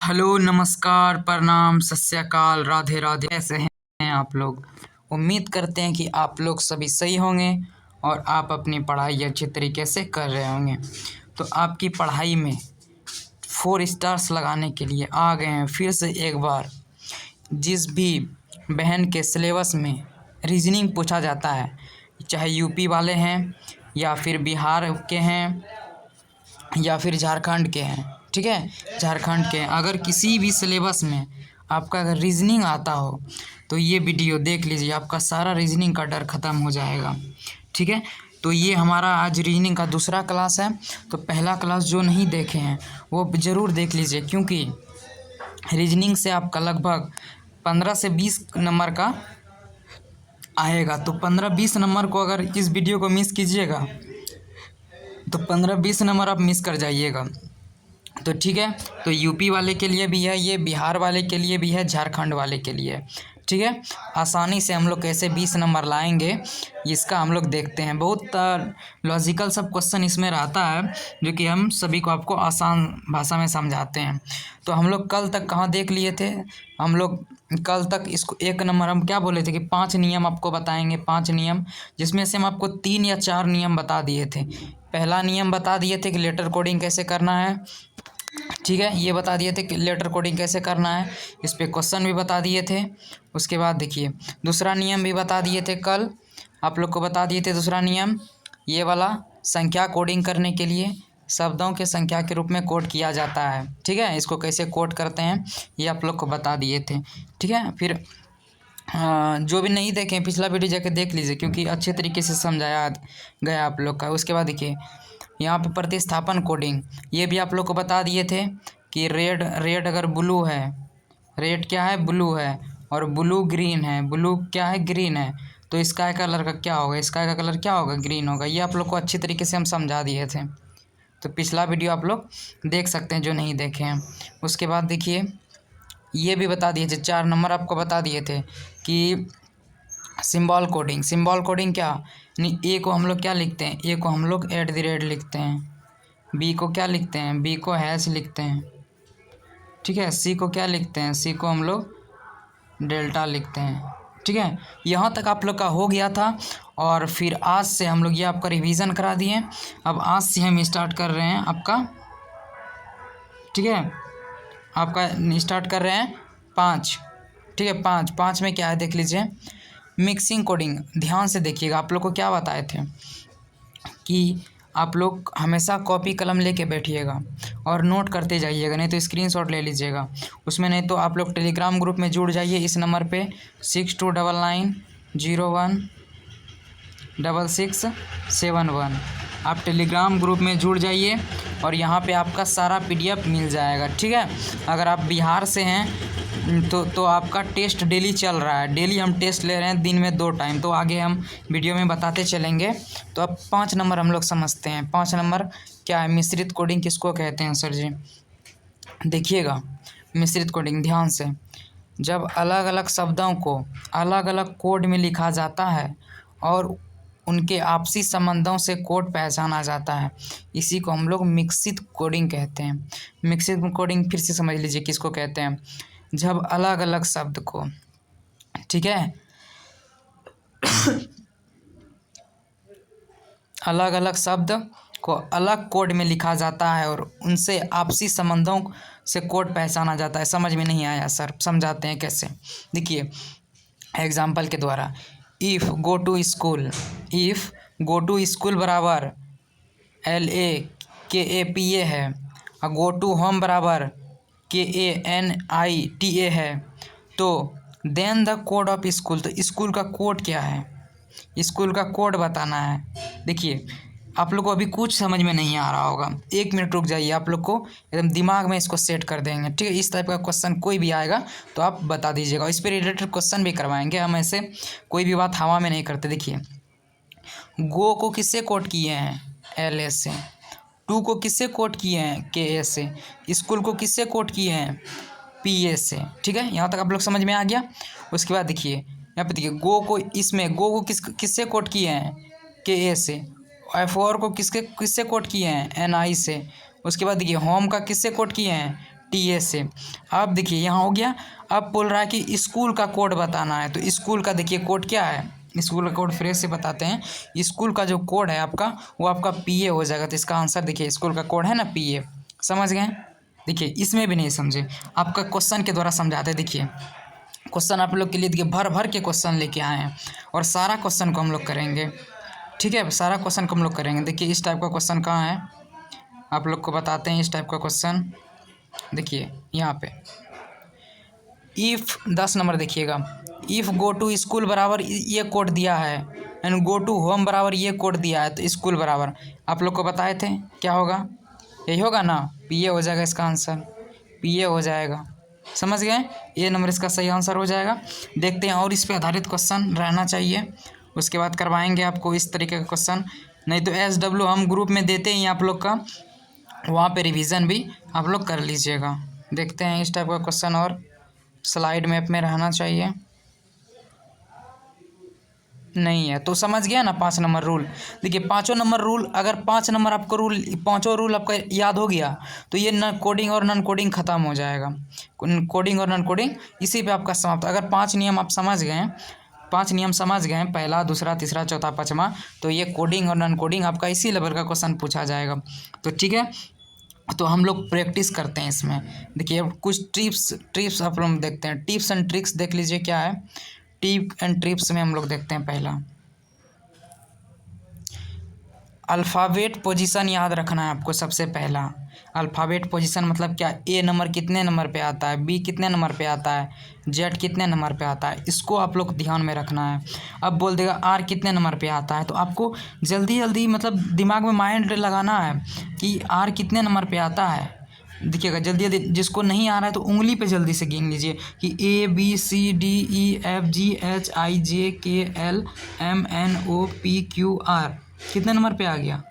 Hello, नमस्कार, प्रणाम, सत श्री अकाल, राधे राधे। कैसे हैं आप लोग? उम्मीद करते हैं कि आप लोग सभी सही होंगे और आप अपनी पढ़ाई अच्छे तरीके से कर रहे होंगे। तो आपकी पढ़ाई में 4 स्टार्स लगाने के लिए आ गए हैं फिर से एक बार। जिस भी बहन के सिलेबस में रीजनिंग पूछा जाता है, चाहे यूपी वाले हैं या फिर बिहार के हैं या फिर झारखंड के हैं, ठीक है, झारखंड के हैं, अगर किसी भी सिलेबस में आपका अगर रीजनिंग आता हो तो ये वीडियो देख लीजिए, आपका सारा रीजनिंग का डर ख़त्म हो जाएगा। ठीक है, तो ये हमारा आज रीजनिंग का दूसरा क्लास है। तो पहला क्लास जो नहीं देखे हैं वो ज़रूर देख लीजिए, क्योंकि रीजनिंग से आपका लगभग 15 से 20 नंबर का आएगा। तो 15-20 नंबर को अगर इस वीडियो को मिस कीजिएगा तो 15-20 नंबर आप मिस कर जाइएगा। तो ठीक है, तो यूपी वाले के लिए भी है ये, बिहार वाले के लिए भी है, झारखंड वाले के लिए। ठीक है, आसानी से हम लोग कैसे 20 नंबर लाएंगे इसका हम लोग देखते हैं। बहुत लॉजिकल सब क्वेश्चन इसमें रहता है जो कि हम सभी को आपको आसान भाषा में समझाते हैं। तो हम लोग कल तक कहाँ देख लिए थे? हम लोग कल तक इसको 1 नंबर हम क्या बोले थे कि 5 नियम आपको बताएंगे, 5 नियम, जिसमें से हम आपको 3 या 4 नियम बता दिए थे। पहला नियम बता दिए थे कि लेटर कोडिंग कैसे करना है, ठीक है, ये बता दिए थे कि लेटर कोडिंग कैसे करना है, इस पे क्वेश्चन भी बता दिए थे। उसके बाद देखिए दूसरा नियम भी बता दिए थे, कल आप लोग को बता दिए थे दूसरा नियम, ये वाला संख्या कोडिंग करने के लिए शब्दों के संख्या के रूप में कोड किया जाता है। ठीक है, इसको कैसे कोड करते हैं ये आप लोग को बता दिए थे। ठीक है, फिर जो भी नहीं देखें पिछला वीडियो जाके देख लीजिए, क्योंकि अच्छे तरीके से समझाया गया आप लोग का। उसके बाद देखिए यहाँ पे प्रतिस्थापन कोडिंग, ये भी आप लोग को बता दिए थे कि रेड अगर ब्लू है, रेड क्या है, ब्लू है, और ब्लू ग्रीन है, ब्लू क्या है, ग्रीन है, तो स्काई कलर का क्या होगा, स्काई का कलर क्या होगा, ग्रीन होगा। ये आप लोग को अच्छी तरीके से हम समझा दिए थे, तो पिछला वीडियो आप लोग देख सकते हैं जो नहीं देखे हैं। उसके बाद देखिए ये भी बता दिए थे, 4 नंबर आपको बता दिए थे कि सिंबल कोडिंग। सिंबल कोडिंग क्या, नहीं, ए को हम लोग क्या लिखते हैं, ए को हम लोग @ लिखते हैं, बी को क्या लिखते हैं, बी को हैश लिखते हैं, ठीक है, सी को क्या लिखते हैं, सी को हम लोग डेल्टा लिखते हैं। ठीक है, यहाँ तक आप लोग का हो गया था। और फिर आज से हम लोग ये आपका रिवीजन करा दिए। अब आज से हम स्टार्ट कर रहे हैं आपका, ठीक है, आपका स्टार्ट कर रहे हैं 5। ठीक है, 5 में क्या है देख लीजिए, मिक्सिंग कोडिंग। ध्यान से देखिएगा, आप लोग को क्या बताए थे कि आप लोग हमेशा कॉपी कलम लेके बैठिएगा और नोट करते जाइएगा, नहीं तो स्क्रीनशॉट ले लीजिएगा उसमें, नहीं तो आप लोग टेलीग्राम ग्रुप में जुड़ जाइए इस नंबर पे 6299016671। आप टेलीग्राम ग्रुप में जुड़ जाइए और यहाँ पे आपका सारा PDF मिल जाएगा। ठीक है, अगर आप बिहार से हैं तो आपका टेस्ट डेली चल रहा है, डेली हम टेस्ट ले रहे हैं दिन में 2 टाइम, तो आगे हम वीडियो में बताते चलेंगे। तो अब 5 नंबर हम लोग समझते हैं। 5 नंबर क्या है, मिश्रित कोडिंग किसको कहते हैं सर जी? देखिएगा मिश्रित कोडिंग ध्यान से, जब अलग अलग शब्दों को अलग अलग कोड में लिखा जाता है और उनके आपसी संबंधों से कोड पहचाना जाता है, इसी को हम लोग मिश्रित कोडिंग कहते हैं। मिश्रित कोडिंग फिर से समझ लीजिए किसको कहते हैं, जब अलग अलग शब्द को, ठीक है, अलग अलग शब्द को अलग कोड में लिखा जाता है और उनसे आपसी संबंधों से कोड पहचाना जाता है। समझ में नहीं आया सर, समझाते हैं कैसे, देखिए एग्जाम्पल के द्वारा। If go to school, if go to school बराबर LAKAPA है, और गो टू होम बराबर KANITA है, तो then the code of school, तो स्कूल का कोड क्या है, स्कूल का कोड बताना है। देखिए आप लोग को अभी कुछ समझ में नहीं आ रहा होगा, 1 मिनट रुक जाइए, आप लोग को एकदम दिमाग में इसको सेट कर देंगे। ठीक है, इस टाइप का क्वेश्चन कोई भी आएगा तो आप बता दीजिएगा, इस पर रिलेटेड क्वेश्चन भी करवाएंगे हम, ऐसे कोई भी बात हवा में नहीं करते। देखिए गो को किससे कोड किए हैं, LA से, टू को किससे कोड किए हैं, KA से, स्कूल को किससे कोड किए हैं, PA से। ठीक है, यहाँ तक आप लोग समझ में आ गया। उसके बाद देखिए यहाँ पे देखिए गो को, इसमें गो को किससे कोड किए हैं, KA से, F4 को किससे कोड किए हैं, NI से। उसके बाद देखिए होम का किससे कोड किए हैं, TA से। अब देखिए यहाँ हो गया। अब बोल रहा है कि स्कूल का कोड बताना है, तो स्कूल का देखिए कोड क्या है, स्कूल का कोड फ्रेश से बताते हैं। स्कूल का जो कोड है आपका वो आपका PA हो जाएगा। तो इसका आंसर देखिए, स्कूल का कोड है ना PA, समझ गए। देखिए इसमें भी नहीं समझे, आपका क्वेश्चन के द्वारा समझाते। देखिए क्वेश्चन आप लोग के लिए देखिए भर भर के क्वेश्चन लेके आए हैं और सारा क्वेश्चन को हम लोग करेंगे, ठीक है। सारा क्वेश्चन को हम लोग करेंगे। देखिए इस टाइप का क्वेश्चन कहाँ है, आप लोग को बताते हैं। इस टाइप का क्वेश्चन देखिए यहाँ पे, इफ़ 10 नंबर देखिएगा, इफ़ गो टू स्कूल बराबर ये कोड दिया है एंड गो टू होम बराबर ये कोड दिया है, तो स्कूल बराबर आप लोग को बताए थे क्या होगा, यही होगा ना, PA हो जाएगा इसका आंसर, PA हो जाएगा, समझ गए। ये नंबर इसका सही आंसर हो जाएगा। देखते हैं और इस पे आधारित क्वेश्चन रहना चाहिए, उसके बाद करवाएंगे आपको इस तरीके का क्वेश्चन। नहीं तो SW हम ग्रुप में देते हैं आप लोग का, वहाँ पे रिवीजन भी आप लोग कर लीजिएगा। देखते हैं इस टाइप का क्वेश्चन और स्लाइड मैप में रहना चाहिए, नहीं है तो समझ गया ना 5 नंबर रूल। देखिए 5 नंबर रूल, अगर 5 नंबर आपको रूल, 5 रूल आपका याद हो गया तो ये न कोडिंग और नॉन कोडिंग ख़त्म हो जाएगा। कोडिंग और नॉन कोडिंग इसी पे आपका समाप्त। अगर 5 नियम आप समझ गए, 5 नियम समझ गए, पहला दूसरा तीसरा चौथा पाँचवा, तो ये कोडिंग और नॉन कोडिंग आपका इसी लेवल का क्वेश्चन पूछा जाएगा। तो ठीक है, तो हम लोग प्रैक्टिस करते हैं इसमें। देखिए अब कुछ टिप्स आप लोग देखते हैं, टिप्स एंड ट्रिक्स देख लीजिए क्या है। टिप एंड ट्रिप्स में हम लोग देखते हैं पहला, अल्फ़ाबेट पोजीशन याद रखना है आपको। सबसे पहला अल्फ़ाबेट पोजीशन मतलब क्या, A नंबर कितने नंबर पे आता है, B कितने नंबर पे आता है, Z कितने नंबर पे आता है, इसको आप लोग ध्यान में रखना है। अब बोल देगा R कितने नंबर पे आता है, तो आपको जल्दी जल्दी मतलब दिमाग में माइंड लगाना है कि R कितने नंबर पे आता है। देखिएगा जल्दी जल्दी, जिसको नहीं आ रहा है तो उंगली पे जल्दी से गिन लीजिए कि ABCDEFGHIJKLMNOPQR कितने नंबर पे आ गया,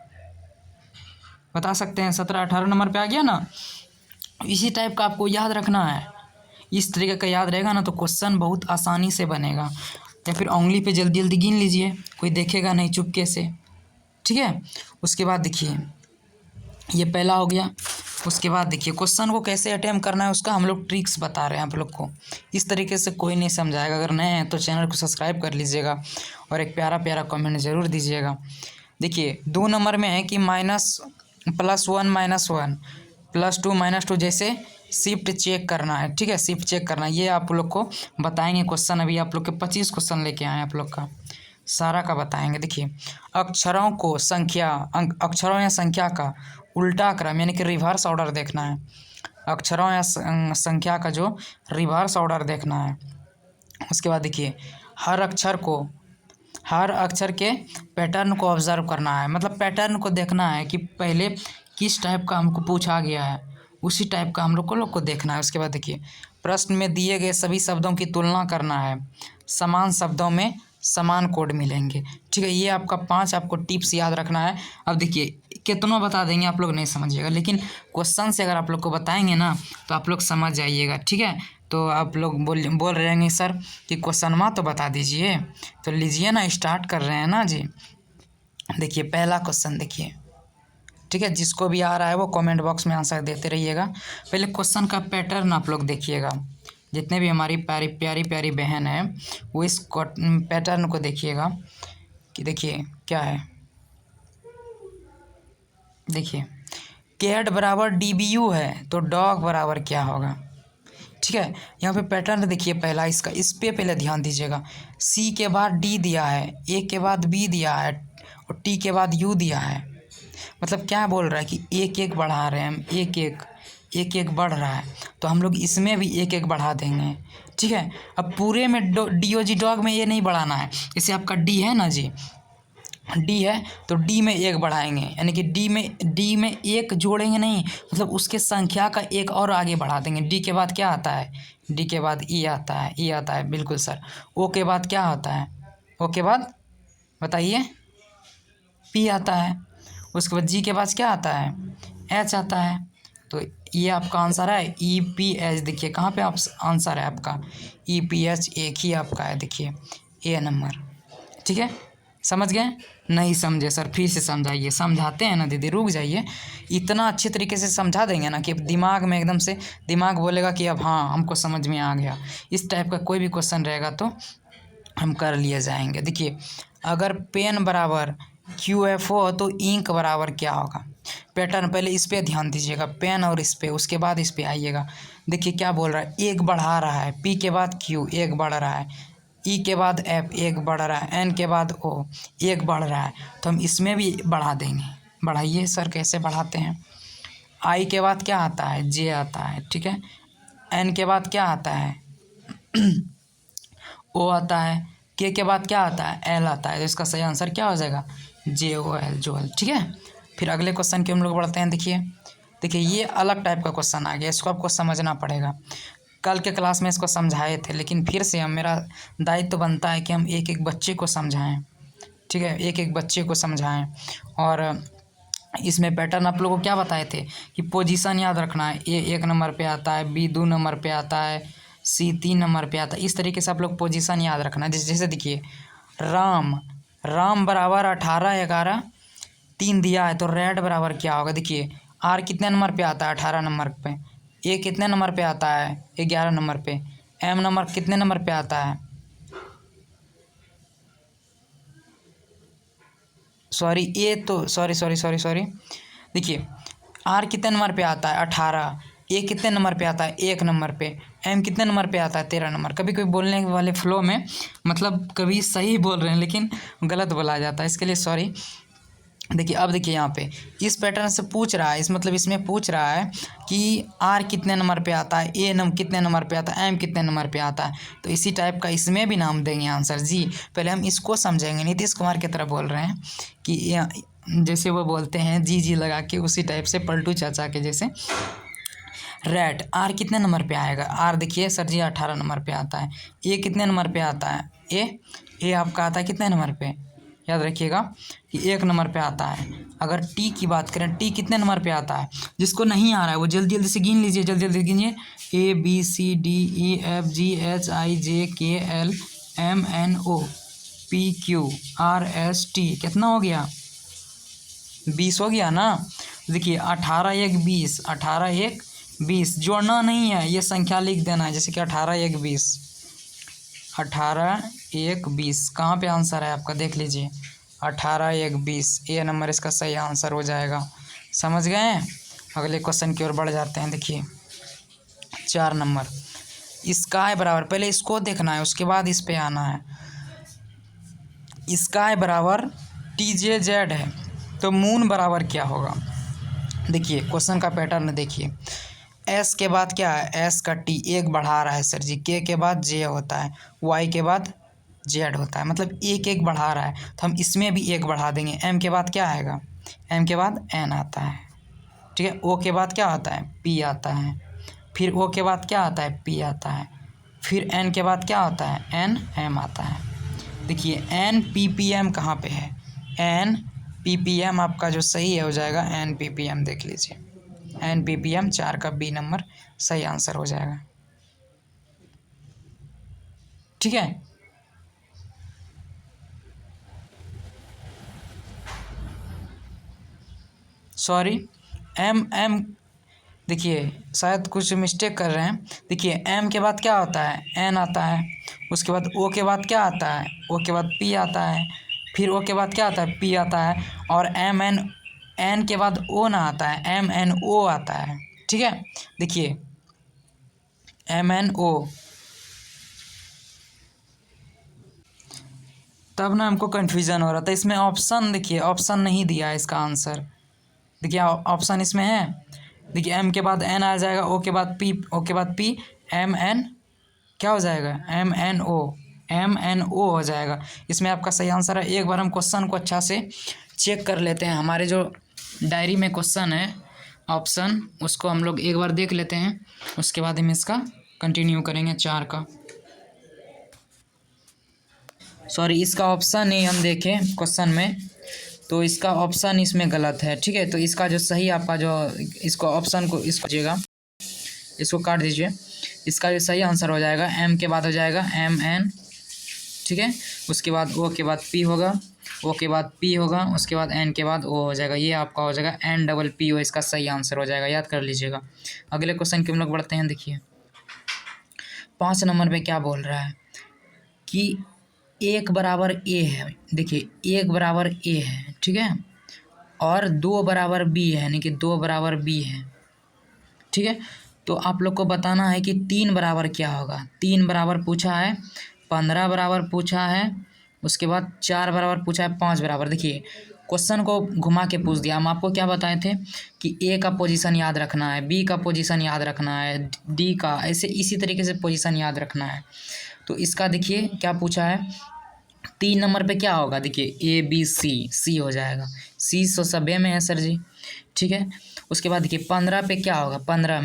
बता सकते हैं, 17-18 नंबर पे आ गया ना। इसी टाइप का आपको याद रखना है। इस तरीके का याद रहेगा ना तो क्वेश्चन बहुत आसानी से बनेगा। या फिर उंगली पे जल्दी जल्दी गिन लीजिए, कोई देखेगा नहीं चुपके से, ठीक है। उसके बाद देखिए ये पहला हो गया। उसके बाद देखिए क्वेश्चन को कैसे अटेम्प्ट करना है उसका हम लोग ट्रिक्स बता रहे हैं आप लोग को। इस तरीके से कोई नहीं समझाएगा। अगर नए हैं तो चैनल को सब्सक्राइब कर लीजिएगा और एक प्यारा प्यारा कमेंट ज़रूर दीजिएगा। देखिए 2 नंबर में है कि -+1 -1 +2 -2, जैसे शिफ्ट चेक करना है, ठीक है, शिफ्ट चेक करना है। ये आप लोग को बताएंगे क्वेश्चन। अभी आप लोग के 25 क्वेश्चन लेके आए हैं आप लोग का, सारा का बताएंगे। देखिए अक्षरों को संख्या, अक्षरों या संख्या का उल्टा क्रम यानी कि रिवर्स ऑर्डर देखना है। अक्षरों या संख्या का जो रिवर्स ऑर्डर देखना है। उसके बाद देखिए हर अक्षर के पैटर्न को ऑब्जर्व करना है, मतलब पैटर्न को देखना है कि पहले किस टाइप का हमको पूछा गया है, उसी टाइप का हम लोग को देखना है। उसके बाद देखिए प्रश्न में दिए गए सभी शब्दों की तुलना करना है, समान शब्दों में समान कोड मिलेंगे, ठीक है। ये आपका 5 आपको टिप्स याद रखना है। अब देखिए कितनों बता देंगे आप लोग नहीं समझिएगा, लेकिन क्वेश्चन से अगर आप लोग को बताएंगे ना तो आप लोग समझ जाइएगा, ठीक है। तो आप लोग बोल रहे हैं सर कि क्वेश्चन तो बता दीजिए, तो लीजिए ना, स्टार्ट कर रहे हैं ना जी। देखिए पहला क्वेश्चन देखिए, ठीक है। जिसको भी आ रहा है वो कमेंट बॉक्स में आंसर देते रहिएगा। पहले क्वेश्चन का पैटर्न आप लोग देखिएगा, जितने भी हमारी प्यारी बहन है वो इस पैटर्न को देखिएगा कि देखिए क्या है। देखिए कैट बराबर DBU है तो डॉग बराबर क्या होगा, ठीक है। यहाँ पे पैटर्न देखिए पहला इसका, इस पे पहले ध्यान दीजिएगा। C के बाद D दिया है, A के बाद B दिया है और T के बाद U दिया है। मतलब क्या बोल रहा है कि एक एक बढ़ा रहे हैं हम, एक एक बढ़ रहा है, तो हम लोग इसमें भी एक एक बढ़ा देंगे, ठीक है। अब पूरे में DOG डॉग में ये नहीं बढ़ाना है। जैसे आपका D है ना जी, D है तो D में एक बढ़ाएंगे, यानी कि D में एक जोड़ेंगे नहीं, मतलब उसके संख्या का एक और आगे बढ़ा देंगे। D के बाद क्या आता है, D के बाद E आता है, E आता है, बिल्कुल सर। O के बाद क्या आता है, O के बाद बताइए, P आता है। उसके बाद G के बाद क्या आता है, H आता है। तो ये आपका आंसर है EPH। देखिए कहाँ पे आप आंसर है आपका EPH, एक ही आपका है, देखिए A नंबर, ठीक है। समझ गए? नहीं समझे सर, फिर से समझाइए। समझाते हैं ना दीदी, रुक जाइए। इतना अच्छे तरीके से समझा देंगे ना कि दिमाग में एकदम से दिमाग बोलेगा कि अब हाँ हमको समझ में आ गया। इस टाइप का कोई भी क्वेश्चन रहेगा तो हम कर लिए जाएंगे। देखिए, अगर पेन बराबर QF हो तो इंक बराबर क्या होगा? पैटर्न पहले इस पे ध्यान दीजिएगा, पेन और इस पे, उसके बाद इस पे आइएगा। देखिए क्या बोल रहा है, एक बढ़ा रहा है, P के बाद Q एक बढ़ रहा है, E के बाद F एक बढ़ रहा है, N के बाद O एक बढ़ रहा है, तो हम इसमें भी बढ़ा देंगे। बढ़ाइए सर, कैसे बढ़ाते हैं? I के बाद क्या आता है? J आता है, ठीक है। N के बाद क्या आता है? O आता है। K के बाद क्या आता है? L आता है। तो इसका सही आंसर क्या हो जाएगा? JOL, जोल, ठीक है। फिर अगले क्वेश्चन की हम लोग बढ़ते हैं। देखिए देखिए, ये अलग टाइप का क्वेश्चन आ गया, इसको आपको समझना पड़ेगा। कल के क्लास में इसको समझाए थे, लेकिन फिर से हम, मेरा दायित्व तो बनता है कि हम एक एक बच्चे को समझाएं, ठीक है, एक एक बच्चे को समझाएं। और इसमें पैटर्न आप लोगों को क्या बताए थे कि पोजीशन याद रखना है। A 1 नंबर पे आता है, B 2 नंबर पे आता है, C 3 नंबर पे आता है। इस तरीके से आप लोग पोजीशन याद रखना है। जैसे देखिए, राम बराबर 18 11 3 दिया है, तो रेड बराबर क्या होगा? देखिए, R कितने नंबर पे आता है? 18 नंबर पे। A कितने नंबर पे आता है? 11 नंबर पे। M नंबर कितने नंबर पे आता है? सॉरी, ए तो सॉरी। देखिए, R कितने नंबर पे आता है? 18। A कितने नंबर पे आता है? 1 नंबर पे। M कितने नंबर पे आता है? 13 नंबर। कभी कभी बोलने वाले फ्लो में मतलब कभी सही बोल रहे हैं लेकिन गलत बोला जाता है, इसके लिए सॉरी। देखिए, अब देखिए यहाँ पे इस पैटर्न से पूछ रहा है, इस मतलब इसमें पूछ रहा है कि R कितने नंबर पे आता है, कितने नंबर पे आता है, M कितने नंबर पे आता है। तो इसी टाइप का इसमें भी नाम देंगे आंसर जी। पहले हम इसको समझेंगे। नीतीश कुमार की तरह बोल रहे हैं कि जैसे वो बोलते हैं जी लगा के, उसी टाइप से पलटू चाचा के जैसे। रेड, R कितने नंबर पे आएगा? R देखिए सर जी 18 नंबर पे आता है। A कितने नंबर पे आता है? ए आपका आता है कितने नंबर पे? याद रखिएगा कि 1 नंबर पे आता है। अगर T की बात करें, T कितने नंबर पे आता है? जिसको नहीं आ रहा है वो जल्दी जल्दी से गिन लीजिए, जल्दी जल्दी गिनिए। ABCDEFGHIJKLMNOPQRST, कितना हो गया? 20 हो गया ना। देखिए, 18 1 20, 18 1 20 जोड़ना नहीं है, ये संख्या लिख देना है। जैसे कि 18 1 20, 18 1 20 कहाँ पे आंसर है आपका? देख लीजिए, 18 1 20 ए नंबर इसका सही आंसर हो जाएगा। समझ गए? अगले क्वेश्चन की ओर बढ़ जाते हैं। देखिए 4 नंबर, इसका है बराबर, पहले इसको देखना है उसके बाद इस पे आना है। इसका है बराबर TJZ है, तो मून बराबर क्या होगा? देखिए क्वेश्चन का पैटर्न देखिए, S के बाद क्या है? S का T एक बढ़ा रहा है सर जी। K के बाद J होता है, Y के बाद Z होता है, मतलब एक एक बढ़ा रहा है, तो हम इसमें भी एक बढ़ा देंगे। M के बाद क्या आएगा? M के बाद N आता है, ठीक है। O के बाद क्या आता है? P आता है। फिर O के बाद क्या आता है? P आता है। फिर N के बाद क्या आता है? N M आता है। देखिए NPPM कहाँ पे है? NPPM आपका जो सही है हो जाएगा NPPM, देख लीजिए NPPM 4 का B नंबर सही आंसर हो जाएगा, ठीक है। सॉरी, M देखिए शायद कुछ मिस्टेक कर रहे हैं। देखिए M के बाद क्या होता है? N आता है। उसके बाद O के बाद क्या आता है? O के बाद P आता है। फिर O के बाद क्या आता है? P आता है। और N के बाद O ना आता है, MNO आता है, ठीक है। देखिए MNO, तब ना हमको कन्फ्यूज़न हो रहा था। इसमें ऑप्शन देखिए, ऑप्शन नहीं दिया है इसका आंसर। देखिए ऑप्शन इसमें है। देखिए M के बाद N आ जाएगा, O के बाद P, O के बाद P, MN क्या हो जाएगा? MNO हो जाएगा। इसमें आपका सही आंसर है। एक बार हम क्वेश्चन को अच्छा से चेक कर लेते हैं। हमारे जो डायरी में क्वेश्चन है ऑप्शन, उसको हम लोग एक बार देख लेते हैं, उसके बाद हम इसका कंटिन्यू करेंगे 4 का। सॉरी, इसका ऑप्शन ही हम देखें क्वेश्चन में, तो इसका ऑप्शन इसमें गलत है, ठीक है। तो इसका जो सही आपका जो इसको ऑप्शन को इसको दीजिएगा, इसको काट दीजिए। इसका जो सही आंसर हो जाएगा M के बाद हो जाएगा MN, ठीक है। उसके बाद O के बाद P होगा, ओ के बाद पी होगा, उसके बाद एन के बाद ओ हो जाएगा। ये आपका हो जाएगा एन डबल पी ओ, इसका सही आंसर हो जाएगा, याद कर लीजिएगा। अगले क्वेश्चन की हम लोग बढ़ते हैं। देखिए 5 नंबर पे क्या बोल रहा है कि 1 बराबर ए है। देखिए 1 बराबर ए है, ठीक है, और 2 बराबर बी है, यानी कि 2 बराबर बी है, ठीक है। तो आप लोग को बताना है कि 3 बराबर क्या होगा। 3 बराबर पूछा है, 15 बराबर पूछा है, उसके बाद 4 बराबर पूछा है, 5 बराबर। देखिए क्वेश्चन को घुमा के पूछ दिया। हम आपको क्या बताए थे कि ए का पोजीशन याद रखना है, बी का पोजीशन याद रखना है, डी का, ऐसे इसी तरीके से पोजीशन याद रखना है। तो इसका देखिए क्या पूछा है, 3 नंबर पे क्या होगा। देखिए ए बी सी, सी हो जाएगा, सी सो सभ्य में है सर जी, ठीक है। उसके बाद देखिए 15 पे क्या होगा, 15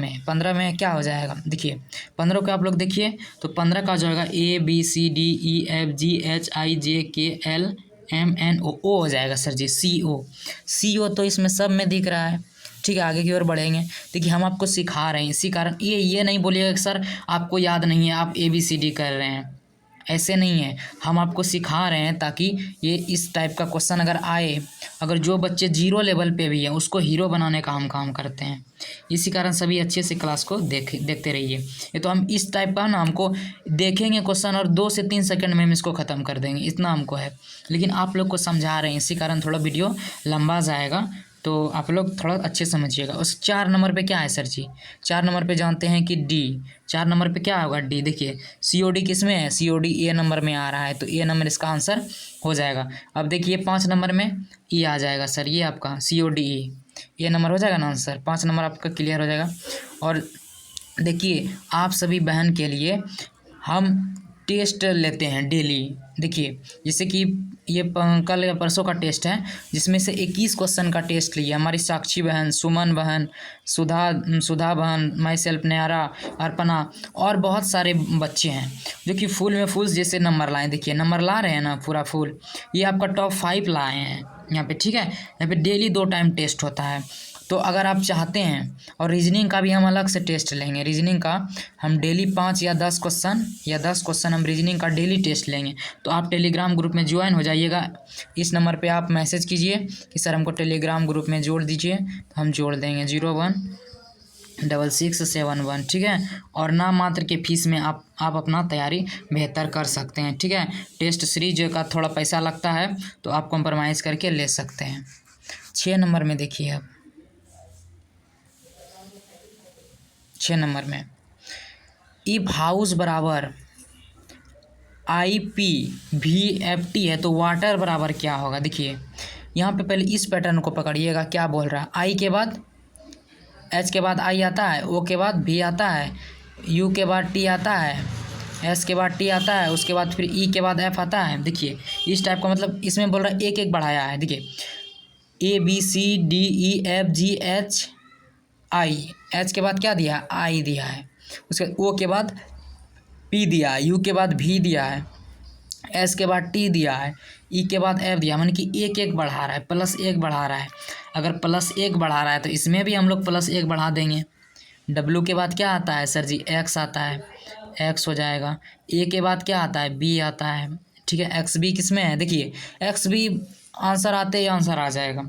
में क्या हो जाएगा। देखिए 15 को आप लोग देखिए तो 15 का हो जाएगा A B C D E F G H I J K L M N O, O हो जाएगा सर जी, सी ओ। सी ओ तो इसमें सब में दिख रहा है, ठीक है। आगे की ओर बढ़ेंगे। देखिए हम आपको सिखा रहे हैं, इसी कारण ये नहीं बोलिएगा कि सर आपको याद नहीं है, आप ए बी सी डी कर रहे हैं, ऐसे नहीं है। हम आपको सिखा रहे हैं ताकि ये इस टाइप का क्वेश्चन अगर आए, अगर जो बच्चे जीरो लेवल पे भी हैं उसको हीरो बनाने का हम काम करते हैं। इसी कारण सभी अच्छे से क्लास को देखते रहिए। ये तो हम इस टाइप का ना, हमको देखेंगे क्वेश्चन और 2 से 3 सेकंड में हम इसको ख़त्म कर देंगे, इतना हमको है। लेकिन आप लोग को समझा रहे हैं, इसी कारण थोड़ा वीडियो लंबा जाएगा, तो आप लोग थोड़ा अच्छे समझिएगा। उस 4 नंबर पे क्या है सर जी, 4 नंबर पे जानते हैं कि डी। 4 नंबर पे क्या होगा, डी। देखिए सी ओ डी किस में है, सी ओ डी ए नंबर में आ रहा है, तो ए नंबर इसका आंसर हो जाएगा। अब देखिए 5 नंबर में ई आ जाएगा सर, ये आपका सी ओ डी ई, ए नंबर हो जाएगा ना आंसर। 5 नंबर आपका क्लियर हो जाएगा। और देखिए आप सभी बहन के लिए हम टेस्ट लेते हैं डेली। देखिए जैसे कि ये कल या परसों का टेस्ट है, जिसमें से 21 क्वेश्चन का टेस्ट लिया हमारी साक्षी बहन, सुमन बहन, सुधा बहन, माई सेल्फ न्यारा, अर्पणा और बहुत सारे बच्चे हैं जो कि फुल में फुल जैसे नंबर लाए। देखिए नंबर ला रहे हैं ना पूरा फुल, ये आपका टॉप 5 लाए हैं यहाँ पे, ठीक है। यहाँ पे डेली 2 टाइम टेस्ट होता है। तो अगर आप चाहते हैं, और रीजनिंग का भी हम अलग से टेस्ट लेंगे, रीजनिंग का हम डेली 5 या 10 क्वेश्चन हम रीजनिंग का डेली टेस्ट लेंगे। तो आप टेलीग्राम ग्रुप में ज्वाइन हो जाइएगा। इस नंबर पे आप मैसेज कीजिए कि सर हमको टेलीग्राम ग्रुप में जोड़ दीजिए, तो हम जोड़ देंगे 016671, ठीक है। और नाम मात्र के फीस में आप अपना तैयारी बेहतर कर सकते हैं, ठीक है। टेस्ट सीरीज का थोड़ा पैसा लगता है, तो आप कॉम्प्रोमाइज़ करके ले सकते हैं। 6 नंबर में देखिए, अब 6 नंबर में इफ हाउस बराबर IPVFT है तो वाटर बराबर क्या होगा। देखिए यहाँ पे पहले इस पैटर्न को पकड़िएगा, क्या बोल रहा है। आई के बाद एच के बाद आई आता है, ओ के बाद भी आता है, यू के बाद टी आता है, एस के बाद टी आता है, उसके बाद फिर ई के बाद एफ आता है। देखिए इस टाइप का, मतलब इसमें बोल रहा है एक एक बढ़ाया है। देखिए ABCDEFGHI, एच के बाद क्या दिया, आई दिया है, उसके बाद ओ के बाद पी दिया है, यू के बाद भी दिया है, एस के बाद टी दिया है, ई के बाद एफ दिया, माने कि एक एक बढ़ा रहा है, +1 बढ़ा रहा है। अगर +1 बढ़ा रहा है तो इसमें भी हम लोग +1 बढ़ा देंगे। डब्लू के बाद क्या आता है सर जी, एक्स आता है, एक्स हो जाएगा। ए के बाद क्या आता है, बी आता है, ठीक है। एक्स बी किस में है, देखिए एक्स बी आंसर आते ही आंसर आ जाएगा।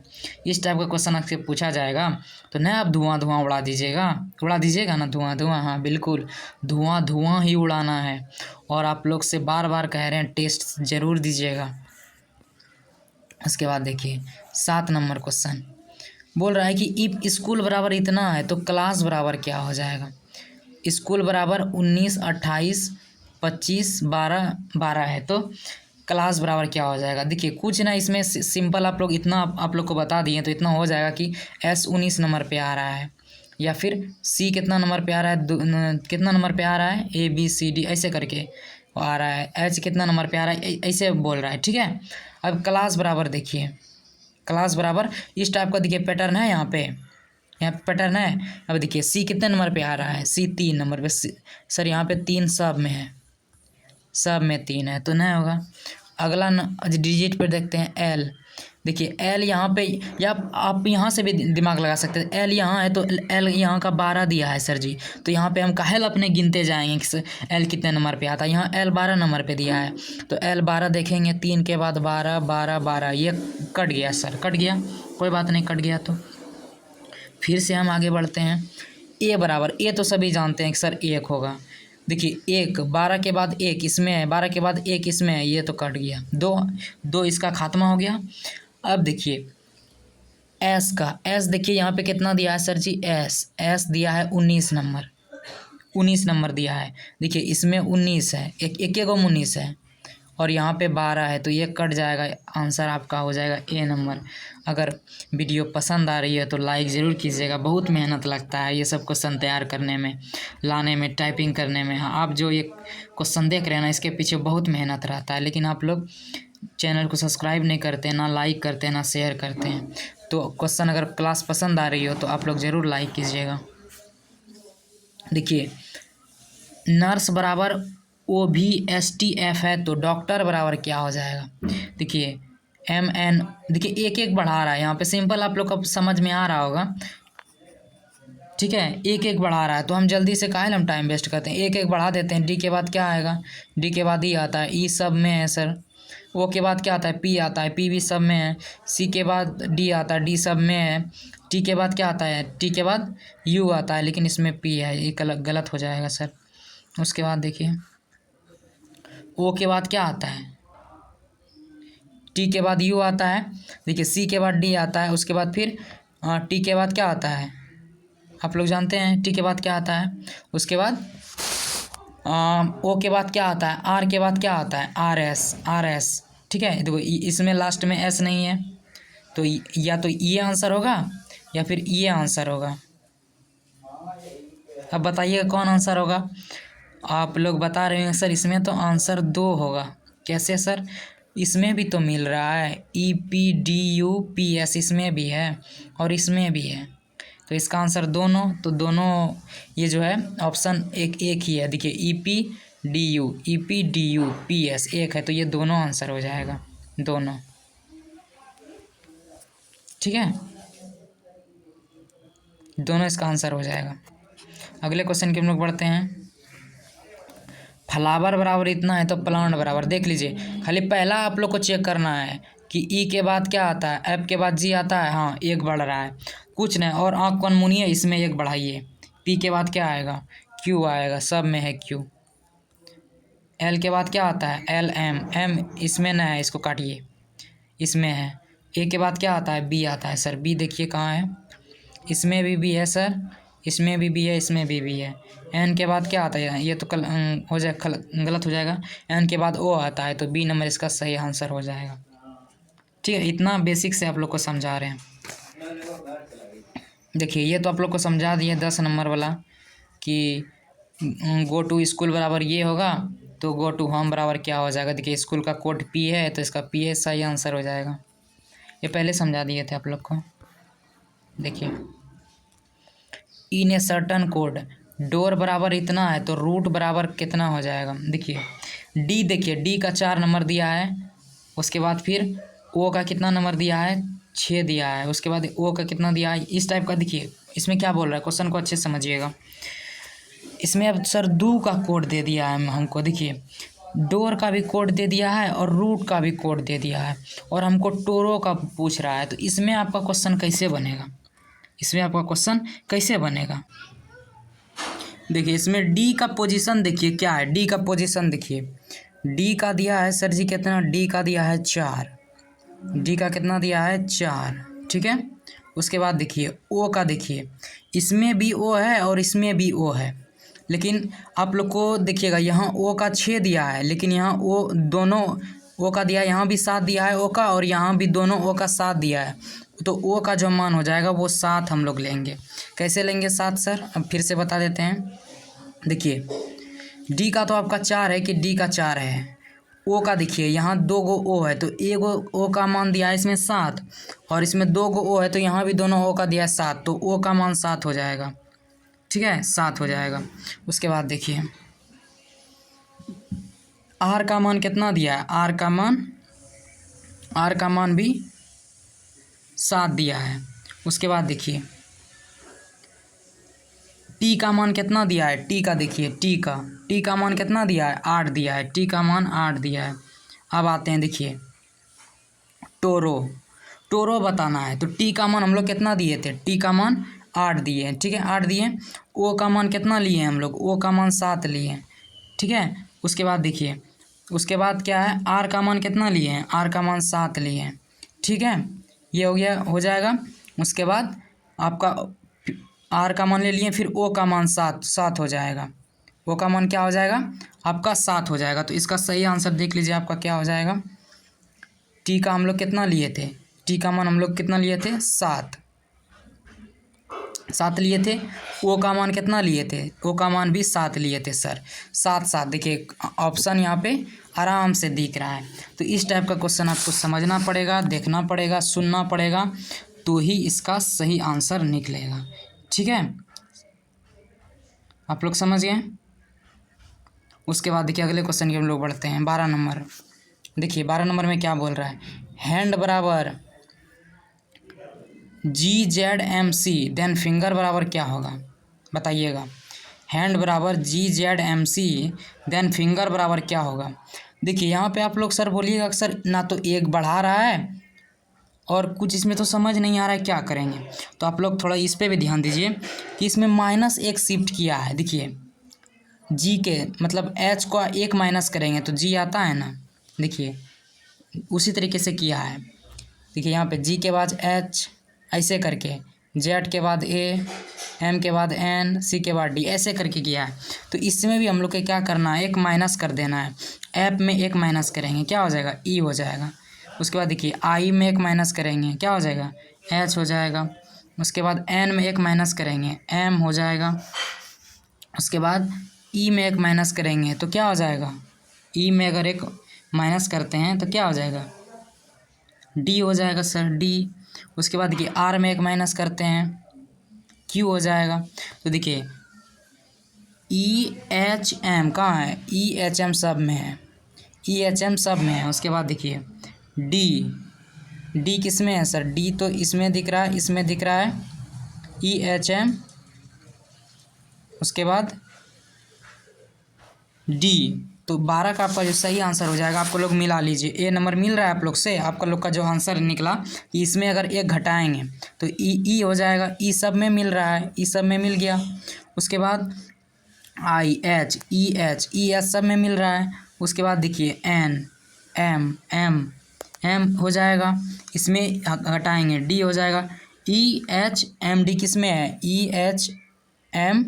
इस टाइप का क्वेश्चन आपसे पूछा जाएगा तो ना आप धुआं उड़ा दीजिएगा ना, धुआं, हाँ बिल्कुल धुआं ही उड़ाना है। और आप लोग से बार बार कह रहे हैं टेस्ट ज़रूर दीजिएगा। उसके बाद देखिए 7 नंबर क्वेश्चन बोल रहा है कि इफ स्कूल बराबर इतना है तो क्लास बराबर क्या हो जाएगा। स्कूल बराबर 19, 28, 25, 12 है, तो क्लास बराबर क्या हो जाएगा। देखिए कुछ ना, इसमें सिंपल आप लोग इतना आप लोग को बता दिए तो इतना हो जाएगा कि S 19 नंबर पे आ रहा है, या फिर C कितना नंबर पे आ रहा है, कितना नंबर पे आ रहा है, ABCD ऐसे करके आ रहा है, H कितना नंबर पे आ रहा है, ऐसे बोल रहा है, ठीक है। अब क्लास बराबर देखिए, क्लास बराबर इस टाइप का देखिए पैटर्न है, यहाँ पे पैटर्न है। अब देखिए C कितने नंबर पे आ रहा है, C 3 नंबर पे। सर यहाँ पे 3 सब में है, सब में 3 है तो नहीं होगा। अगला डिजिट पर देखते हैं L, देखिए एल यहाँ पे, या आप यहाँ से भी दिमाग लगा सकते हैं। एल यहाँ है तो एल यहाँ का 12 दिया है सर जी, तो यहाँ पे हम काहेल अपने गिनते जाएंगे कि एल कितने नंबर पे आता है। यहाँ एल 12 नंबर पे दिया है, तो एल 12 देखेंगे, 3 के बाद 12 12 12, ये कट गया सर, कट गया, कोई बात नहीं, कट गया। तो फिर से हम आगे बढ़ते हैं। ए बराबर, ए तो सभी जानते हैं कि सर 1 होगा। देखिए 1, 12 के बाद 1 इसमें है, 12 के बाद 1 इसमें है, ये तो कट गया। 2 2 इसका खात्मा हो गया। अब देखिए एस का, एस देखिए यहाँ पे कितना दिया है सर जी, एस दिया है 19 नंबर, 19 नंबर दिया है। देखिए इसमें 19 है, एक गो 19 है, और यहाँ पे 12 है, तो ये कट जाएगा, आंसर आपका हो जाएगा ए नंबर। अगर वीडियो पसंद आ रही है तो लाइक ज़रूर कीजिएगा। बहुत मेहनत लगता है ये सब क्वेश्चन तैयार करने में, लाने में, टाइपिंग करने में। हाँ, आप जो ये क्वेश्चन देख रहे हैं ना, इसके पीछे बहुत मेहनत रहता है, लेकिन आप लोग चैनल को सब्सक्राइब नहीं करते, ना लाइक करते, ना शेयर करते हैं। तो क्वेश्चन अगर क्लास पसंद आ रही हो तो आप लोग ज़रूर लाइक कीजिएगा। देखिए नर्स बराबर OVSTF है, तो डॉक्टर बराबर क्या हो जाएगा। देखिए MN, देखिए एक एक बढ़ा रहा है यहाँ पे, सिंपल आप लोग को समझ में आ रहा होगा, ठीक है। एक एक बढ़ा रहा है तो हम जल्दी से काहे हम टाइम वेस्ट करते हैं, एक एक बढ़ा देते हैं। डी के बाद क्या आएगा, डी के बाद ई आता है, ई सब में है सर। ओ के बाद क्या आता है, पी आता है, पी भी सब में है। सी के बाद डी आता है, डी सब में है। टी के बाद क्या आता है, टी के बाद यू आता है, लेकिन इसमें पी है, ये गलत हो जाएगा सर। उसके बाद देखिए ओ के बाद क्या आता है, टी के बाद यू आता है। देखिए सी के बाद डी आता है, उसके बाद फिर टी के बाद क्या आता है, आप लोग जानते हैं टी के बाद क्या आता है। उसके बाद ओ के बाद क्या आता है, आर के बाद क्या आता है, आर एस, ठीक है। देखो इसमें लास्ट में एस नहीं है, तो या तो ये आंसर होगा या फिर ये आंसर होगा। अब बताइए कौन आंसर होगा। आप लोग बता रहे हैं सर इसमें तो आंसर 2 होगा। कैसे सर, इसमें भी तो मिल रहा है, EPDUPS इसमें भी है और इसमें भी है, तो इसका आंसर दोनों, तो दोनों ये जो है ऑप्शन एक ही है। देखिए EPDUPS एक है, तो ये दोनों आंसर हो जाएगा, दोनों, ठीक है, दोनों इसका आंसर हो जाएगा। अगले क्वेश्चन की हम लोग बढ़ते हैं। फ्लावर बराबर इतना है तो प्लांट बराबर, देख लीजिए खाली पहला आप लोग को चेक करना है कि ई के बाद क्या आता है, एफ के बाद जी आता है, हाँ एक बढ़ रहा है, कुछ नहीं, और आँख कौन मुनिए इसमें एक बढ़ाइए। पी के बाद क्या आएगा, क्यू आएगा, सब में है क्यू। एल के बाद क्या आता है, एम इसमें न है, इसको काटिए, इसमें है। ए के बाद क्या आता है, बी आता है सर, बी देखिए कहाँ है, इसमें भी है सर, इसमें भी है, इसमें भी है। एन के बाद क्या आता है, ये तो हो जाए गलत हो जाएगा। एन के बाद ओ आता है, तो बी नंबर इसका सही आंसर हो जाएगा, ठीक है। इतना बेसिक से आप लोग को समझा रहे हैं। देखिए ये तो आप लोग को समझा दिए 10 नंबर वाला कि गो टू स्कूल बराबर ये होगा, तो गो टू होम बराबर क्या हो जाएगा। देखिए स्कूल का कोड पी है, तो इसका पी है सही आंसर हो जाएगा। ये पहले समझा दिए थे आप लोग को। देखिए इन ए सर्टन कोड, डोर बराबर इतना है तो रूट बराबर कितना हो जाएगा। देखिए डी, देखिए डी का 4 नंबर दिया है, उसके बाद फिर ओ का कितना नंबर दिया है, 6 दिया है, उसके बाद ओ का कितना दिया है, इस टाइप का। देखिए इसमें क्या बोल रहा है, क्वेश्चन को अच्छे से समझिएगा। इसमें अब सर 2 का कोड दे दिया है हमको, देखिए डोर का भी कोड दे दिया है और रूट का भी कोड दे दिया है, और हमको टोरो का पूछ रहा है, तो इसमें आपका क्वेश्चन कैसे बनेगा, इसमें आपका क्वेश्चन कैसे बनेगा। देखिए इसमें डी का पोजीशन देखिए क्या है, डी का पोजीशन देखिए, डी का दिया है सर जी कितना, डी का दिया है 4, डी का कितना दिया है 4, ठीक है। उसके बाद देखिए ओ का, देखिए इसमें भी ओ है और इसमें भी ओ है, लेकिन आप लोग को देखिएगा यहाँ ओ का 6 दिया है, लेकिन यहाँ ओ दोनों ओ का दिया है, यहाँ भी 7 दिया है ओ का, और यहाँ भी दोनों ओ का 7 दिया है, तो ओ का जो मान हो जाएगा वो 7 हम लोग लेंगे। कैसे लेंगे 7 सर, अब फिर से बता देते हैं। देखिए डी का तो आपका 4 है कि डी का 4 है, ओ का देखिए यहाँ 2 गो ओ है, तो एगो ओ का मान दिया है इसमें 7, और इसमें 2 गो ओ है, तो यहाँ भी दोनों ओ का दिया है 7, तो ओ का मान 7 हो जाएगा, ठीक है, 7 हो जाएगा। उसके बाद देखिए आर का मान कितना दिया है, आर का मान भी 7 दिया है। उसके बाद देखिए टी का मान कितना दिया है, टी का देखिए, टी का मान कितना दिया है, 8 दिया है, टी का मान 8 दिया है। अब आते हैं देखिए टोरो बताना है, तो टी का मान हम लोग कितना दिए थे, टी का मान 8 दिए हैं, ठीक है 8 दिए। ओ का मान कितना लिए हैं हम लोग, ओ का मान 7 लिए हैं, ठीक है। उसके बाद देखिए उसके बाद क्या है, आर का मान कितना लिए हैं, आर का मान 7 लिए हैं, ठीक है। ये हो गया, हो जाएगा। उसके बाद आपका आर का मान ले लिए, फिर ओ का मान 7 हो जाएगा, ओ का मान क्या हो जाएगा आपका 7 हो जाएगा। तो इसका सही आंसर देख लीजिए आपका क्या हो जाएगा। टी का हम लोग कितना लिए थे, टी का मान हम लोग कितना लिए थे, 7 लिए थे। ओ का मान कितना लिए थे, ओ का मान भी 7 लिए थे सर, 7 देखिए ऑप्शन यहाँ पे आराम से दिख रहा है। तो इस टाइप का क्वेश्चन आपको समझना पड़ेगा, देखना पड़ेगा, सुनना पड़ेगा, तो ही इसका सही आंसर निकलेगा, ठीक है। आप लोग समझ गए। उसके बाद देखिए अगले क्वेश्चन की हम लोग बढ़ते हैं, 12 नंबर। देखिए 12 नंबर में क्या बोल रहा है, हैंड बराबर GZMC देन फिंगर बराबर क्या होगा, बताइएगा। हैंड बराबर GZMC देन फिंगर बराबर क्या होगा। देखिए यहाँ पे आप लोग सर बोलिएगा सर ना तो एक बढ़ा रहा है और कुछ इसमें तो समझ नहीं आ रहा है, क्या करेंगे। तो आप लोग थोड़ा इस पे भी ध्यान दीजिए कि इसमें -1 शिफ्ट किया है। देखिए जी के मतलब एच को 1 माइनस करेंगे तो जी आता है ना, देखिए उसी तरीके से किया है। देखिए यहाँ पे जी के बाद एच ऐसे करके, जेड के बाद ए, एम के बाद एन, सी के बाद डी, ऐसे करके किया है। तो इसमें भी हम लोग को क्या करना है, 1 माइनस कर देना है। ऐप में 1 माइनस करेंगे क्या हो जाएगा, ई हो जाएगा। उसके बाद देखिए आई में 1 माइनस करेंगे क्या हो जाएगा, एच हो जाएगा। उसके बाद एन में 1 माइनस करेंगे, एम हो जाएगा। उसके बाद ई में 1 माइनस करेंगे तो क्या हो जाएगा, ई में अगर 1 माइनस करते हैं तो क्या हो जाएगा, डी हो जाएगा सर, डी। उसके बाद देखिए आर में 1 माइनस करते हैं, क्यू हो जाएगा। तो देखिए ई एच एम कहाँ है, ई एच एम सब में है, ई एच एम सब में है। उसके बाद देखिए डी किस में है सर, डी तो इसमें दिख रहा है, इसमें दिख रहा है ई एच एम। उसके बाद डी, तो 12 का आपका जो सही आंसर हो जाएगा, आपको लोग मिला लीजिए। ए नंबर मिल रहा है आप लोग से, आपका लोग का जो आंसर निकला कि इसमें अगर 1 घटाएंगे तो ई हो जाएगा, ई सब में मिल रहा है, ई सब में मिल गया। उसके बाद आई एच, ई एच सब में मिल रहा है। उसके बाद देखिए एन एम एम हो जाएगा, इसमें घटाएंगे डी हो जाएगा। ई एच एम डी किस में है, E H M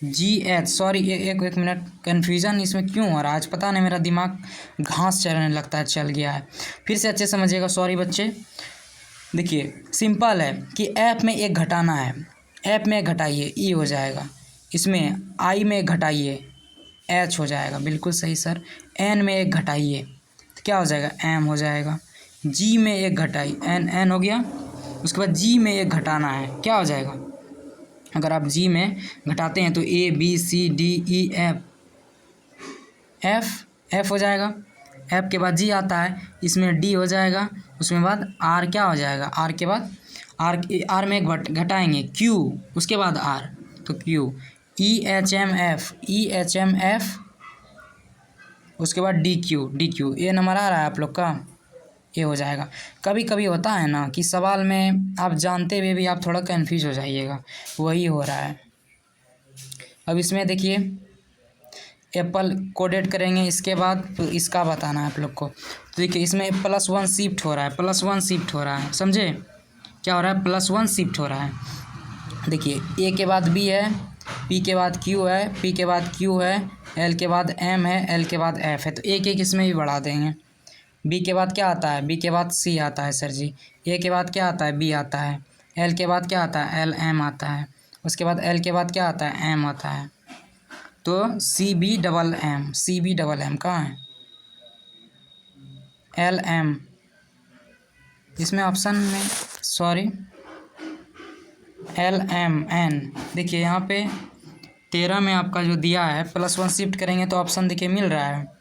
G H, sorry एक मिनट, कन्फ्यूज़न इसमें क्यों हो रहा है आज पता नहीं, मेरा दिमाग घास चलने लगता है, चल गया है। फिर से अच्छे समझिएगा, सॉरी बच्चे। देखिए सिंपल है कि ऐप में 1 घटाना है, ऐप में 1 घटाइए ई हो जाएगा, इसमें आई में 1 घटाइए एच हो जाएगा, बिल्कुल सही सर। एन में 1 घटाइए तो क्या हो जाएगा, एम हो जाएगा। जी में 1 घटाई, एन हो गया। उसके बाद जी में 1 घटाना है क्या हो जाएगा, अगर आप जी में घटाते हैं तो A B C D E F हो जाएगा। एफ के बाद जी आता है, इसमें डी हो जाएगा। उसमें बाद आर क्या हो जाएगा, आर के बाद आर में 1 घटाएंगे क्यू, उसके बाद आर तो Q. E H M F उसके बाद डी क्यू। ए नंबर आ रहा है आप लोग का, ये हो जाएगा। कभी कभी होता है ना कि सवाल में आप जानते हुए भी आप थोड़ा कन्फ्यूज हो जाइएगा, वही हो रहा है। अब इसमें देखिए एप्पल कोडेट करेंगे, इसके बाद तो इसका बताना है आप लोग को। तो देखिए इसमें +1 शिफ्ट हो रहा है, +1 शिफ्ट हो रहा है, समझे क्या हो रहा है, +1 शिफ्ट हो रहा है। देखिए ए के बाद बी है, पी के बाद क्यू है, पी के बाद क्यू है, एल के बाद एम है, एल के बाद एफ है। तो एक इसमें भी बढ़ा देंगे। बी के बाद क्या आता है, बी के बाद सी आता है सर जी। ए के बाद क्या आता है, बी आता है। एल के बाद क्या आता है, एल एम आता है। उसके बाद एल के बाद क्या आता है, एम आता है। तो सी बी डबल एम कहाँ है, एल एम इसमें ऑप्शन में, सॉरी एल एम एन। देखिए यहाँ पे 13 में आपका जो दिया है +1 शिफ्ट करेंगे तो ऑप्शन देखिए मिल रहा है।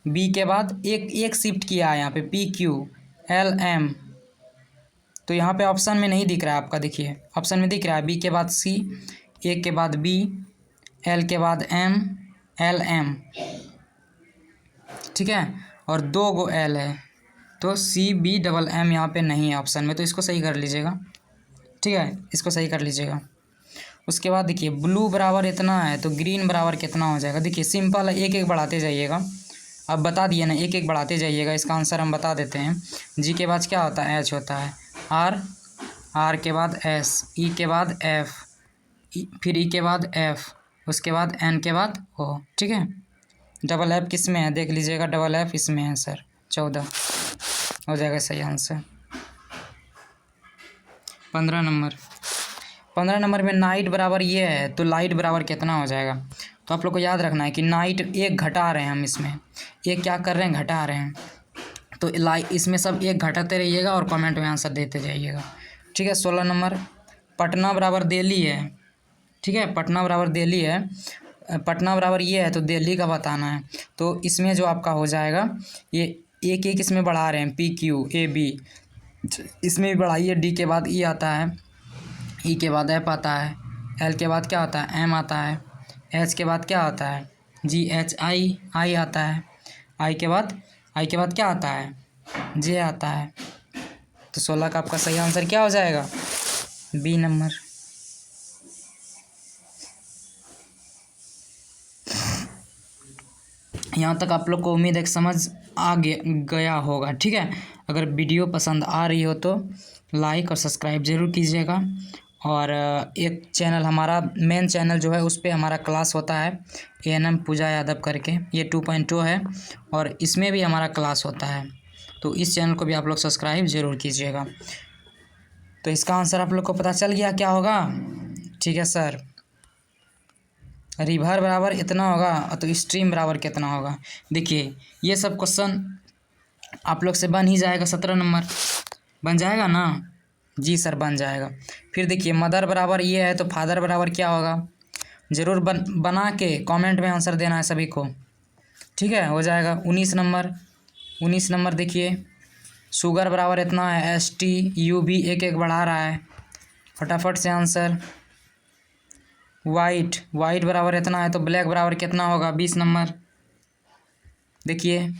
बी के बाद एक शिफ्ट किया है यहाँ पे PQLM, तो यहाँ पे ऑप्शन में नहीं दिख रहा है आपका, देखिए ऑप्शन में दिख रहा है बी के बाद C, ए के बाद B, L के बाद M, LM, ठीक है, और 2 गो L है, तो CBMM यहाँ पे नहीं है ऑप्शन में, तो इसको सही कर लीजिएगा, ठीक है, इसको सही कर लीजिएगा। उसके बाद देखिए ब्लू बराबर इतना है तो ग्रीन बराबर कितना हो जाएगा, देखिए सिंपल है, एक एक बढ़ाते जाइएगा। अब बता दिए ना, एक एक बढ़ाते जाइएगा, इसका आंसर हम बता देते हैं। जी के बाद क्या होता है, H होता है, R के बाद S, E के बाद F, फिर E के बाद F, उसके बाद N के बाद O, ठीक है। डबल F किस में है देख लीजिएगा, डबल F इसमें है सर, 14 हो जाएगा सही आंसर। 15 नंबर में नाइट बराबर ये है तो लाइट बराबर कितना हो जाएगा, तो आप लोग को याद रखना है कि नाइट एक घटा रहे हैं हम, इसमें एक क्या कर रहे हैं, घटा रहे हैं, तो लाइट इसमें सब एक घटाते रहिएगा और कमेंट में आंसर देते जाइएगा, ठीक है। 16 नंबर पटना बराबर दिल्ली है, ठीक है, पटना बराबर दिल्ली है, पटना बराबर ये है तो दिल्ली का बताना है, तो इसमें जो आपका हो जाएगा ये एक एक इसमें बढ़ा रहे हैं PQAB, इसमें भी बढ़ाइए, D के बाद E आता है, E के बाद F आता है, L के बाद क्या आता है, M आता है, H के बाद क्या आता है, GHI आता है, I के बाद क्या आता है, J आता है, तो 16 का आपका सही आंसर क्या हो जाएगा, B नंबर। यहाँ तक आप लोग को उम्मीद है समझ आ गया होगा, ठीक है। अगर वीडियो पसंद आ रही हो तो लाइक और सब्सक्राइब ज़रूर कीजिएगा, और एक चैनल हमारा मेन चैनल जो है उस पर हमारा क्लास होता है ANM पूजा यादव करके, ये 2.0 है और इसमें भी हमारा क्लास होता है, तो इस चैनल को भी आप लोग सब्सक्राइब ज़रूर कीजिएगा। तो इसका आंसर आप लोग को पता चल गया क्या होगा, ठीक है सर। रिवर बराबर इतना होगा तो स्ट्रीम बराबर कितना होगा, देखिए ये सब क्वेश्चन आप लोग से बन ही जाएगा, 17 नंबर बन जाएगा ना, जी सर बन जाएगा। फिर देखिए मदर बराबर ये है तो फादर बराबर क्या होगा, ज़रूर बना के कमेंट में आंसर देना है सभी को, ठीक है, हो जाएगा। 19 नंबर देखिए शुगर बराबर इतना है, STUB एक एक बढ़ा रहा है, फटाफट से आंसर। वाइट बराबर इतना है तो ब्लैक बराबर कितना होगा, 20 नंबर देखिए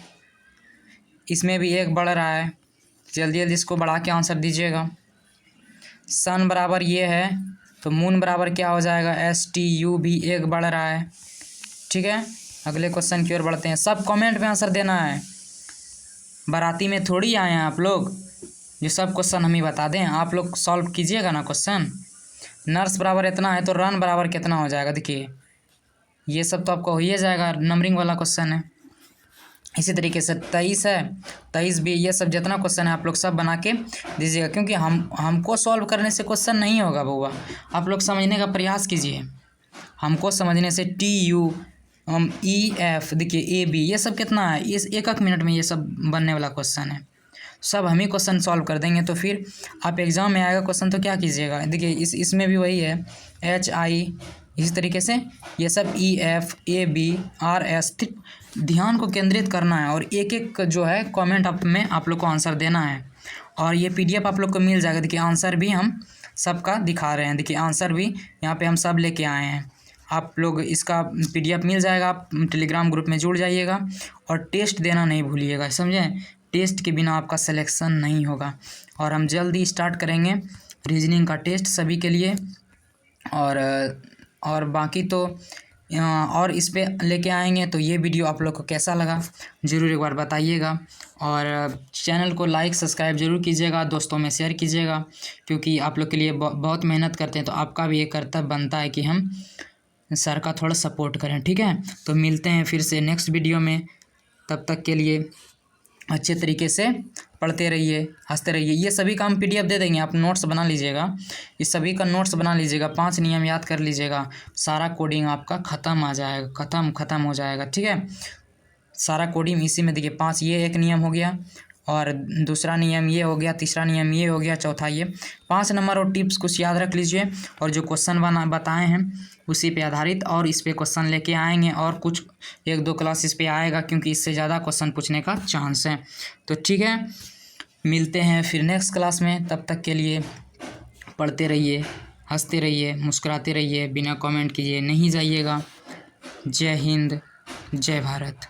इसमें भी एक बढ़ रहा है, जल्दी इसको बढ़ा के आंसर दीजिएगा। सन बराबर ये है तो मून बराबर क्या हो जाएगा, STUB एक बढ़ रहा है, ठीक है। अगले क्वेश्चन की ओर बढ़ते हैं, सब कमेंट में आंसर देना है, बाराती में थोड़ी आए हैं आप लोग जो सब क्वेश्चन हम ही बता दें, आप लोग सॉल्व कीजिएगा ना क्वेश्चन। नर्स बराबर इतना है तो रन बराबर कितना हो जाएगा, देखिए ये सब तो आपको हो ही जाएगा, नंबरिंग वाला क्वेश्चन है। इसी तरीके से 23 है, 23 भी, ये सब जितना क्वेश्चन है आप लोग सब बना के दीजिएगा, क्योंकि हमको सॉल्व करने से क्वेश्चन नहीं होगा बउआ, आप लोग समझने का प्रयास कीजिए, हमको समझने से TUEF देखिए AB ये सब कितना है, इस एक मिनट में ये सब बनने वाला क्वेश्चन है, सब हम ही क्वेश्चन सॉल्व कर देंगे, तो फिर आप एग्ज़ाम में आएगा क्वेश्चन तो क्या कीजिएगा, देखिए इसमें भी वही है HI, इसी तरीके से ये सब EF AB RS, ध्यान को केंद्रित करना है और एक एक जो है कमेंट में आप लोग को आंसर देना है, और ये PDF आप लोग को मिल जाएगा, देखिए आंसर भी हम सबका दिखा रहे हैं, देखिए आंसर भी यहाँ पे हम सब लेके आए हैं, आप लोग इसका PDF मिल जाएगा, आप टेलीग्राम ग्रुप में जुड़ जाइएगा, और टेस्ट देना नहीं भूलिएगा, समझें, टेस्ट के बिना आपका सिलेक्शन नहीं होगा। और हम जल्दी स्टार्ट करेंगे रीजनिंग का टेस्ट सभी के लिए, और बाकी तो और इस पे लेके आएंगे। तो ये वीडियो आप लोग को कैसा लगा ज़रूर एक बार बताइएगा, और चैनल को लाइक सब्सक्राइब ज़रूर कीजिएगा, दोस्तों में शेयर कीजिएगा, क्योंकि आप लोग के लिए बहुत मेहनत करते हैं, तो आपका भी एक कर्तव्य बनता है कि हम सर का थोड़ा सपोर्ट करें, ठीक है। तो मिलते हैं फिर से नेक्स्ट वीडियो में, तब तक के लिए अच्छे तरीके से पढ़ते रहिए, हंसते रहिए। ये सभी का हम PDF दे देंगे, आप नोट्स बना लीजिएगा, इस सभी का नोट्स बना लीजिएगा, 5 नियम याद कर लीजिएगा, सारा कोडिंग आपका ख़त्म आ जाएगा, ख़त्म हो जाएगा, ठीक है। सारा कोडिंग इसी में देखिए 5, ये एक नियम हो गया, और दूसरा नियम ये हो गया, तीसरा नियम ये हो गया, चौथा ये। 5 नंबर और टिप्स कुछ याद रख लीजिए, और जो क्वेश्चन बताए हैं उसी पे आधारित और इस पे क्वेश्चन लेके आएंगे, और कुछ 1-2 क्लास इस पे आएगा क्योंकि इससे ज़्यादा क्वेश्चन पूछने का चांस है। तो ठीक है, मिलते हैं फिर नेक्स्ट क्लास में। तब तक के लिए पढ़ते रहिए, हंसते रहिए, मुस्कुराते रहिए, बिना कमेंट किए नहीं जाइएगा। जय हिंद, जय भारत।